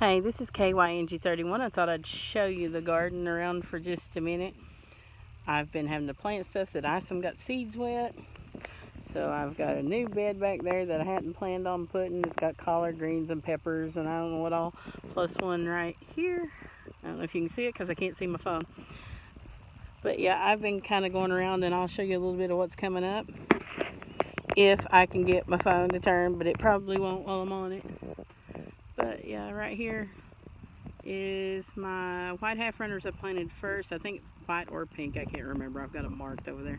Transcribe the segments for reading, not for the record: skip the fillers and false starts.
Hey, this is KYNG31. I thought I'd show you the garden around for just a minute. I've been having to plant stuff that some got seeds wet. So I've got a new bed back there that I hadn't planned on putting. It's got collard greens and peppers and I don't know what all. Plus one right here. I don't know if you can see it because I can't see my phone. But yeah, I've been kind of going around and I'll show you a little bit of what's coming up. If I can get my phone to turn, but it probably won't while I'm on it. But yeah, right here is my white half runners I planted first. I think white or pink, I can't remember. I've got them marked over there.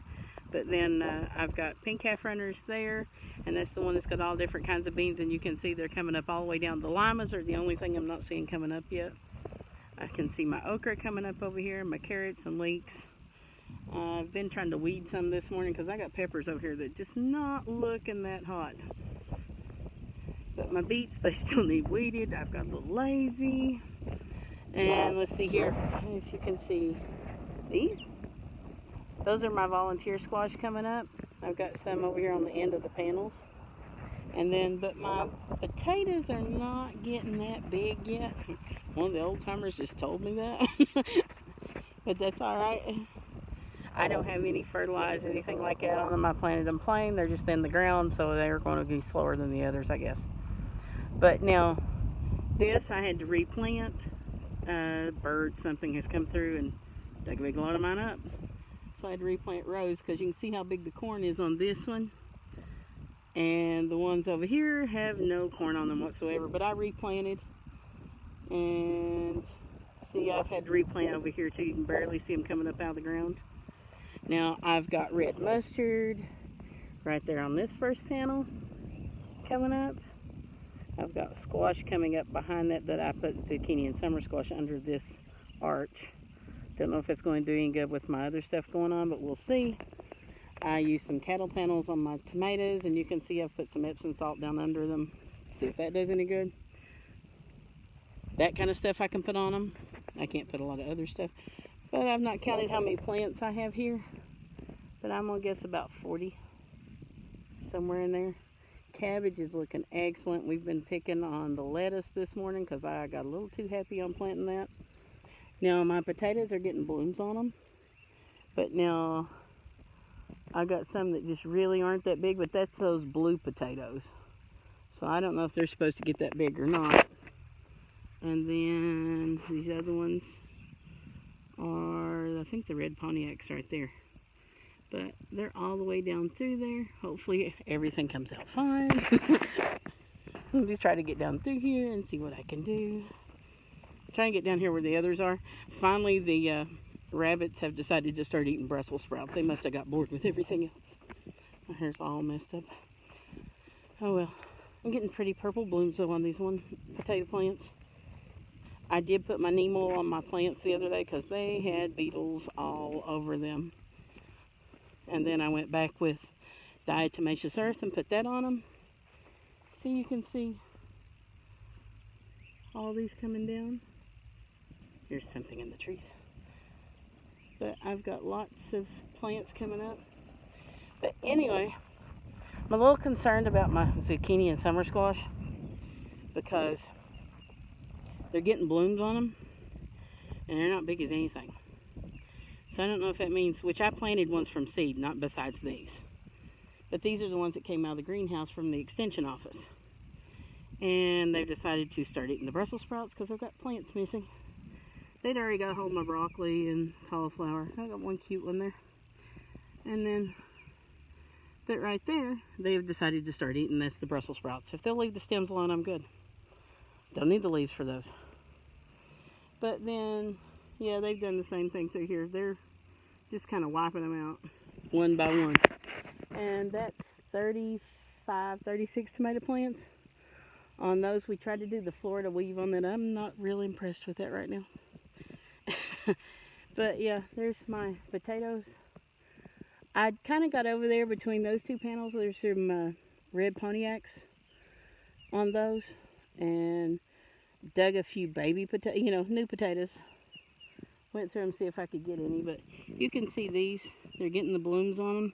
But then I've got pink half runners there, and that's the one that's got all different kinds of beans, and you can see they're coming up all the way down. The limas are the only thing I'm not seeing coming up yet. I can see my okra coming up over here, my carrots and leeks. I've been trying to weed some this morning because I got peppers over here that just not looking that hot. But my beets, they still need weeded. I've got a little lazy. And let's see here, if you can see these. Those are my volunteer squash coming up. I've got some over here on the end of the panels. And then, but my potatoes are not getting that big yet. One of the old timers just told me that. But that's alright. I don't have any fertilizer, anything like that on them. I planted them plain. They're just in the ground, so they're going to be slower than the others, I guess. But now, this I had to replant. Bird something has come through and took a big lot of mine up. So I had to replant rows because you can see how big the corn is on this one. And the ones over here have no corn on them whatsoever. But I replanted. And see, I've had to replant over here too. You can barely see them coming up out of the ground. Now I've got red mustard right there on this first panel coming up. I've got squash coming up behind that I put zucchini and summer squash under this arch. Don't know if it's going to do any good with my other stuff going on, but we'll see. I used some cattle panels on my tomatoes, and you can see I've put some Epsom salt down under them. See if that does any good. That kind of stuff I can put on them. I can't put a lot of other stuff. But I've not counted how many plants I have here. But I'm going to guess about 40. Somewhere in there. Cabbage is looking excellent. We've been picking on the lettuce this morning because I got a little too happy on planting that. Now my potatoes are getting blooms on them. But now I got some that just really aren't that big, but that's those blue potatoes. So I don't know if they're supposed to get that big or not. And then these other ones are, I think the red Pontiacs right there. But they're all the way down through there. Hopefully everything comes out fine. I'll just try to get down through here and see what I can do. Try and get down here where the others are. Finally, the rabbits have decided to start eating Brussels sprouts. They must have got bored with everything else. My hair's all messed up. Oh well. I'm getting pretty purple blooms though on these potato plants. I did put my neem oil on my plants the other day because they had beetles all over them. And then I went back with diatomaceous earth and put that on them. So you can see all these coming down. Here's something in the trees. But I've got lots of plants coming up. But anyway, I'm a little concerned about my zucchini and summer squash because they're getting blooms on them and they're not big as anything. So I don't know if that means, which I planted ones from seed, not besides these. But these are the ones that came out of the greenhouse from the extension office. And they've decided to start eating the Brussels sprouts because I've got plants missing. They'd already got hold of my broccoli and cauliflower. I got one cute one there. And then, but right there, they've decided to start eating this, the Brussels sprouts. If they'll leave the stems alone, I'm good. Don't need the leaves for those. But then, yeah, they've done the same thing through here. They're just kind of wiping them out one by one. And that's 35, 36 tomato plants. On those, we tried to do the Florida weave on that. I'm not really impressed with that right now. But yeah, there's my potatoes. I kind of got over there between those two panels. There's some red Pontiacs on those. And dug a few baby potatoes, new potatoes. Went through them to see if I could get any, but you can see these. They're getting the blooms on them.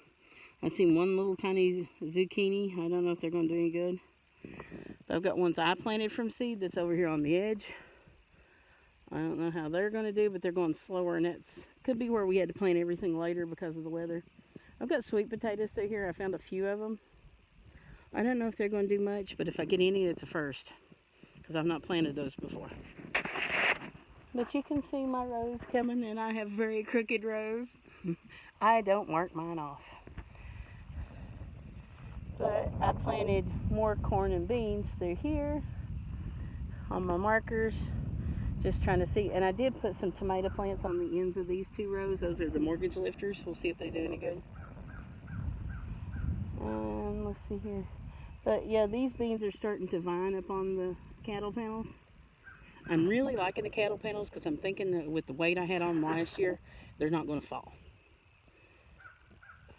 I seen one little tiny zucchini. I don't know if they're going to do any good. But I've got ones I planted from seed that's over here on the edge. I don't know how they're going to do, but they're going slower, and that could be where we had to plant everything later because of the weather. I've got sweet potatoes through here. I found a few of them. I don't know if they're going to do much, but if I get any, it's a first, because I've not planted those before. But you can see my rows coming, and I have very crooked rows. I don't mark mine off. But I planted more corn and beans through here on my markers, just trying to see. And I did put some tomato plants on the ends of these 2 rows. Those are the mortgage lifters. We'll see if they do any good. Let's see here. But yeah, these beans are starting to vine up on the cattle panels. I'm really liking the cattle panels because I'm thinking that with the weight I had on last year, they're not going to fall.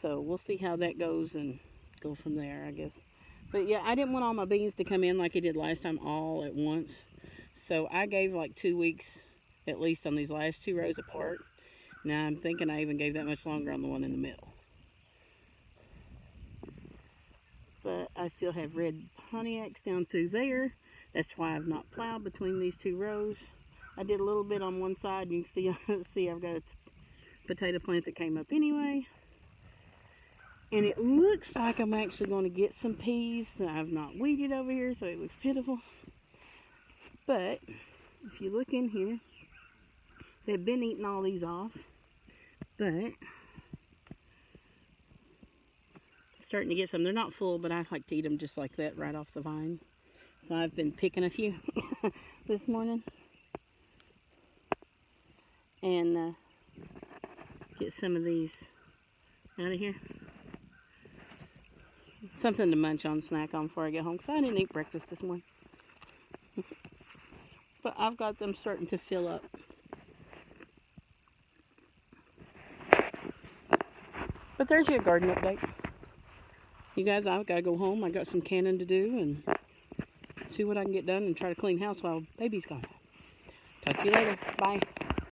So we'll see how that goes and go from there, I guess. But yeah, I didn't want all my beans to come in like I did last time all at once. So I gave like 2 weeks at least on these last 2 rows apart. Now I'm thinking I even gave that much longer on the one in the middle. But I still have red Pontiacs down through there. That's why I've not plowed between these 2 rows. I did a little bit on one side. You can see I've got a potato plant that came up anyway. And it looks like I'm actually going to get some peas that I've not weeded over here, so it looks pitiful. But if you look in here, they've been eating all these off. But starting to get some. They're not full, but I like to eat them just like that right off the vine. So I've been picking a few this morning. And get some of these out of here. Something to munch on, snack on before I get home, because I didn't eat breakfast this morning. But I've got them starting to fill up. But there's your garden update. You guys, I've got to go home. I got some canning to do and see what I can get done and try to clean house while baby's gone. Talk to you later. Bye.